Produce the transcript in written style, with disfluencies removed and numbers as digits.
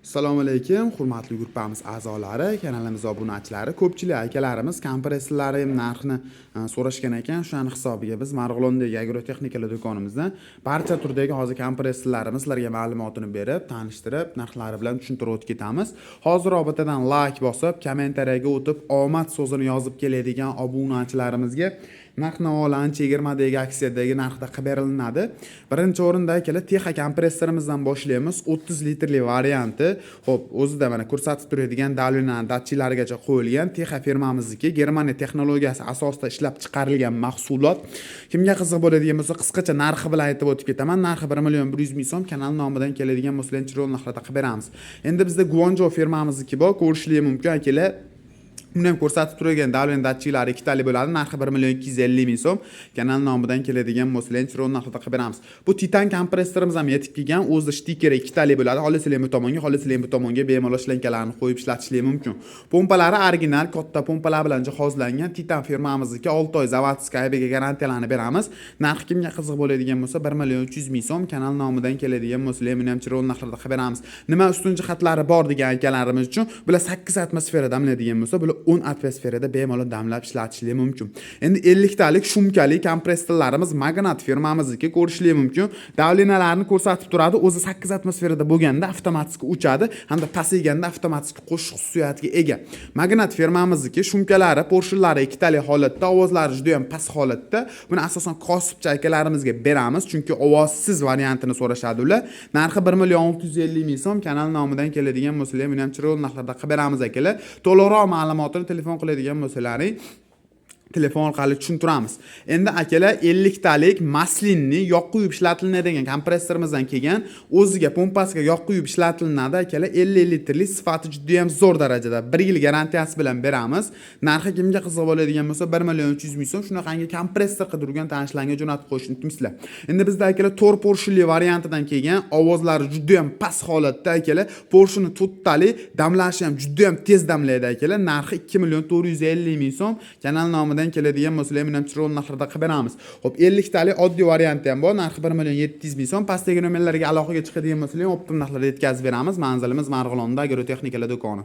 Assalomu alaykum, hurmatli guruhimiz a'zolari, kanalimiz obunachilari, ko'pchilik akalarimiz kompressorlari narxini so'rashgan ekan. Shuning hisobiga biz Marg'ilondagi agrotexnikalar do'konimizdan barcha turdagi hozir kompressorlarimiz sizlarga ma'lumotini berib, tanishtirib, narxlari bilan tushuntirib o'tib ketamiz. Hozir robotadan like bosib, kommentariyaga o'tib, omad so'zini yozib keladigan obunachilarimizga narx-navolarni chegirmadagi aksiyadagi narxda qilib beriladi. Birinchi o'rinda akalar Texa kompressorimizdan boshlaymiz. 30 litrli varianti. Xo'p, o'zida mana ko'rsatib turadigan davlenani datchiklarigacha qo'yilgan Texa firmamizniki Germaniya texnologiyasi asosida ishlab chiqarilgan mahsulot. Kimga qiziq bo'ladigan bo'lsa, qisqacha narxi bilan aytib o'tib ketaman. Narxi 1.100.000 so'm, kanal nomidan keladigan bo'lsa, chiroyli narxlarda qilib beramiz. Endi bizda Guangzhou firmamizniki bor, ko'rishingiz mumkin akalar. Buni ham ko'rsatib turgan davlen datchiklari ikkitali bo'ladi. Narxi 1.250.000 so'm. Kanal nomidan keladigan bo'lsa, chiroyli narxda qilib beramiz. Bu Titan kompressorimiz ham yetib kelgan. O'zida stikeri ikkitali bo'ladi. Xohlasanglar bu tomonga, xohlasanglar bu tomonga bemalol shlankalarni qo'yib ishlatishingiz mumkin. Pompalari original, katta pompalar bilan jihozlangan. Titan firmamizniki 6 oy zavodskiy garantiyalarni beramiz. Narxi kimga qiziq bo'ladigan bo'lsa, 1.300.000 so'm. Kanal nomidan keladigan bo'lsa, buni ham chiroyli narxlarda qilib beramiz. Nima ustun jihatlari bor degan akalarimiz uchun, bular 8 atmosfera damlaydigan bo'lsa, bular 10 atmosferada bemalol damlab ishlatishingiz mumkin. Endi 50 talik shumkali kompressorlarimiz Magnat firmamizniki ko'rishingiz mumkin. Davlenalarni ko'rsatib turadi. O'zi 8 atmosferada bo'lganda avtomatik uchadi, hamda pasayganda avtomatik qo'shiq xususiyatiga ega. Magnat firmamizniki shumkalari, porshillari ikkitali holatda, ovozlari juda ham past holatda. Buni asosan kosibcha akalarimizga beramiz, chunki ovozsiz variantini so'rashadi ular. Narxi 1.650.000 so'm. Kanal nomidan keladigan bo'lsa, buni ham chiroyli narxlarda qilib beramiz akalar. To'liqroq ma'lumotni telefon qiladigan bo'lsalaring, telefon orqali tushuntiramiz. Endi akalar 50 talik maslinni yoq quyib ishlatiladigan kompressorimizdan kelgan, o'ziga pompasiga yoq quyib ishlatilinadi akalar. 50 litrlik sifati juda ham zo'r darajada 1 yil garantiyasi bilan beramiz. Narxi kimga qiziq bo'ladigan bo'lsa 1.300.000 so'm. Shunaqangi kompressor qidirgan tanishlarga jo'natib qo'yishni unutmaysizlar. Endi bizda akalar 4 porshili variantidan kelgan, ovozlari juda ham past holatda akalar. Porshini to'ttali, damlashi ham juda ham tez damlaydi akalar. Narxi 2.450.000 so'm. Kanal nomidan keladigan bo'lsa, men ham chiroyli narxlarda qilib beramiz. Xo'p, 50 talik oddiy varianti ham bor. Narxi 1.700.000 so'm. Pastdagi nomerlarga aloqaga chiqadigan bo'lsa, optim narxlarda yetkazib beramiz. Manzilimiz Marg'ilonda agrotexnikalar do'koni.